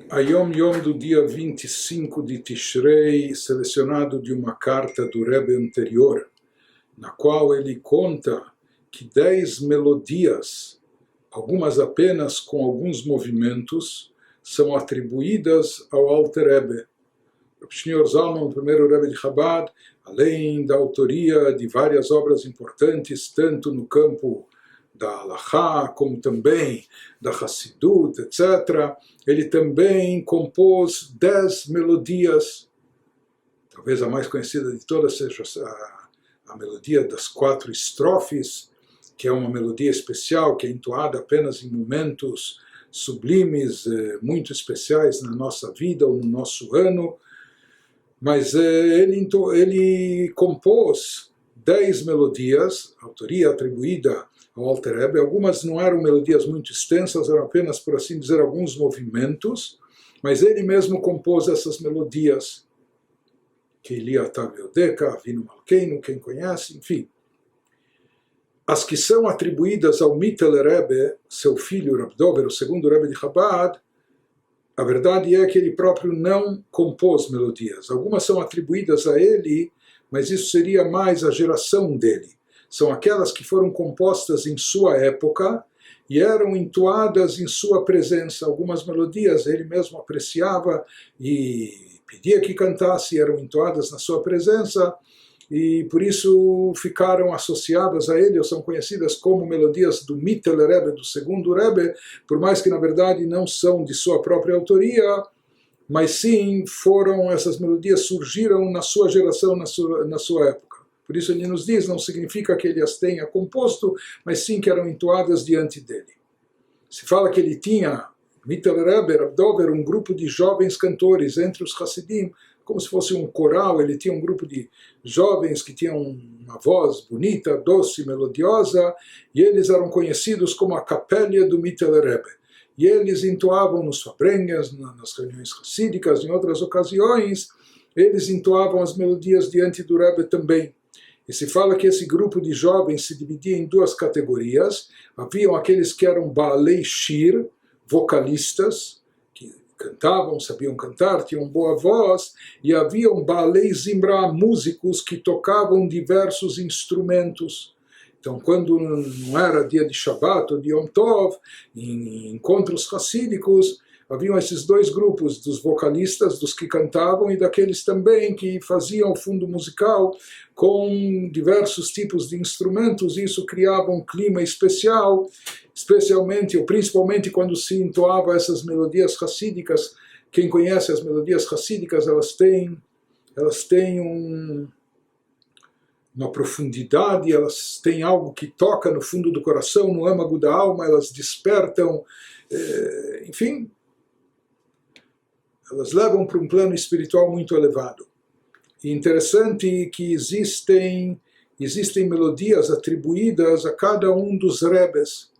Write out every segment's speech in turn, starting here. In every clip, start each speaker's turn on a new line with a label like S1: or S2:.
S1: A Yom Yom do dia 25 de Tishrei, selecionado de uma carta do Rebbe anterior, na qual ele conta que 10 melodias, algumas apenas com alguns movimentos, são atribuídas ao Alter Rebbe. O Shneur Zalman, o primeiro Rebbe de Chabad, além da autoria de várias obras importantes, tanto no campo da Halachá, como também da Hassidut, etc., ele também compôs 10 melodias. Talvez a mais conhecida de todas seja a melodia das 4 estrofes, que é uma melodia especial, que é entoada apenas em momentos sublimes, muito especiais na nossa vida ou no nosso ano. Mas ele compôs 10 melodias, autoria atribuída ao Alter Rebbe. Algumas não eram melodias muito extensas, eram apenas, por assim dizer, alguns movimentos, mas ele mesmo compôs essas melodias. Keili Atav Yodeka, Avinu Malkeinu, quem conhece, enfim. As que são atribuídas ao Mitteler Rebbe, seu filho Rab Dover, o segundo Rebbe de Chabad, a verdade é que ele próprio não compôs melodias. Algumas são atribuídas a ele, mas isso seria mais a geração dele. São aquelas que foram compostas em sua época e eram entoadas em sua presença. Algumas melodias ele mesmo apreciava e pedia que cantasse, eram entoadas na sua presença, e por isso ficaram associadas a ele, ou são conhecidas como melodias do Mitteler Rebbe, do segundo Rebbe, por mais que na verdade não são de sua própria autoria, mas sim essas melodias surgiram na sua geração, na sua época. Por isso ele nos diz, não significa que ele as tenha composto, mas sim que eram entoadas diante dele. Se fala que ele tinha, Mitteler Rebbe, Rab Dover, um grupo de jovens cantores entre os Hassidim, como se fosse um coral. Ele tinha um grupo de jovens que tinham uma voz bonita, doce, melodiosa, e eles eram conhecidos como a capelha do Mitteler Rebbe. E eles entoavam nos Fabrengas, nas reuniões hassídicas, em outras ocasiões, eles entoavam as melodias diante do Rebbe também. E se fala que esse grupo de jovens se dividia em 2 categorias. Haviam aqueles que eram Baalei Shir, vocalistas, que cantavam, sabiam cantar, tinham boa voz, e haviam Baalei Zimra, músicos que tocavam diversos instrumentos. Então, quando não era dia de Shabbat ou de Yom Tov, em encontros hassídicos, haviam esses 2 grupos, dos vocalistas, dos que cantavam, e daqueles também que faziam o fundo musical com diversos tipos de instrumentos. E isso criava um clima especial, especialmente ou principalmente quando se entoava essas melodias hassídicas. Quem conhece as melodias hassídicas, elas têm uma profundidade, elas têm algo que toca no fundo do coração, no âmago da alma, elas despertam, enfim, elas levam para um plano espiritual muito elevado. E interessante que existem melodias atribuídas a cada um dos Rebes.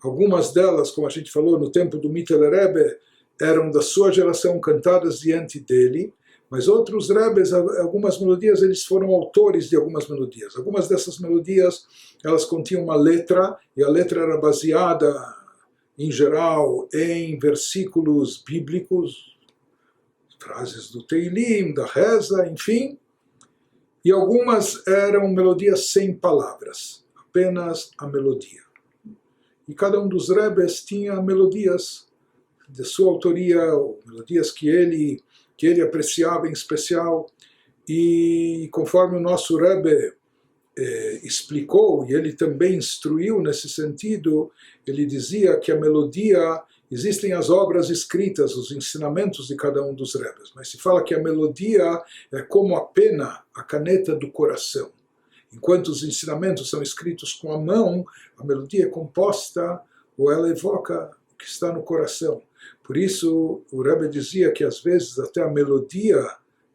S1: Algumas delas, como a gente falou, no tempo do Mitteler Rebbe, eram da sua geração, cantadas diante dele, mas outros Rebes, algumas melodias, eles foram autores de algumas melodias. Algumas dessas melodias, elas continham uma letra, e a letra era baseada, em geral, em versículos bíblicos, frases do Teilim, da Reza, enfim, e algumas eram melodias sem palavras, apenas a melodia. E cada um dos Rebes tinha melodias de sua autoria, melodias que ele apreciava em especial, e conforme o nosso Rebbe explicou, e ele também instruiu nesse sentido, ele dizia que a melodia, existem as obras escritas, os ensinamentos de cada um dos Rebes, mas se fala que a melodia é como a pena, a caneta do coração. Enquanto os ensinamentos são escritos com a mão, a melodia é composta, ou ela evoca o que está no coração. Por isso, o Rebbe dizia que às vezes até a melodia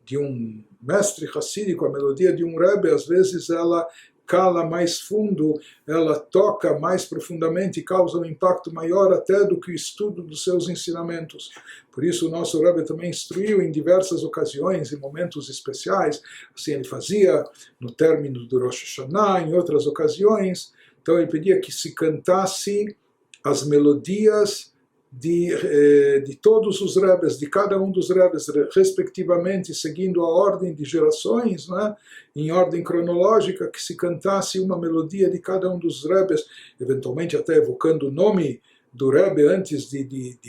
S1: de um mestre hassídico, a melodia de um Rebbe, às vezes ela cala mais fundo, ela toca mais profundamente e causa um impacto maior até do que o estudo dos seus ensinamentos. Por isso o nosso Rebbe também instruiu em diversas ocasiões, em momentos especiais, assim ele fazia no término do Rosh Hashanah, em outras ocasiões. Então ele pedia que se cantasse as melodias de todos os Rebes, de cada um dos Rebes, respectivamente, seguindo a ordem de gerações, né, em ordem cronológica, que se cantasse uma melodia de cada um dos Rebes, eventualmente até evocando o nome do Rebbe antes de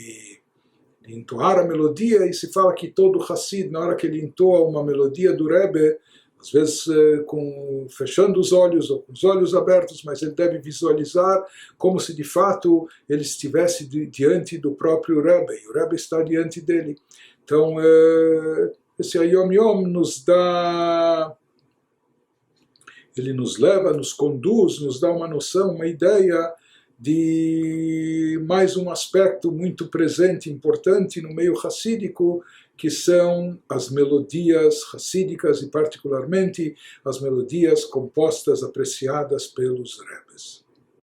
S1: entoar a melodia, e se fala que todo Hassid, na hora que ele entoa uma melodia do Rebbe, às vezes fechando os olhos ou com os olhos abertos, mas ele deve visualizar como se de fato ele estivesse diante do próprio Rebbe, e o Rebbe está diante dele. Então, esse Hayom Yom nos dá, ele nos leva, nos conduz, nos dá uma noção, uma ideia de mais um aspecto muito presente, importante no meio hassídico, que são as melodias hassídicas e particularmente as melodias compostas, apreciadas pelos Rebes.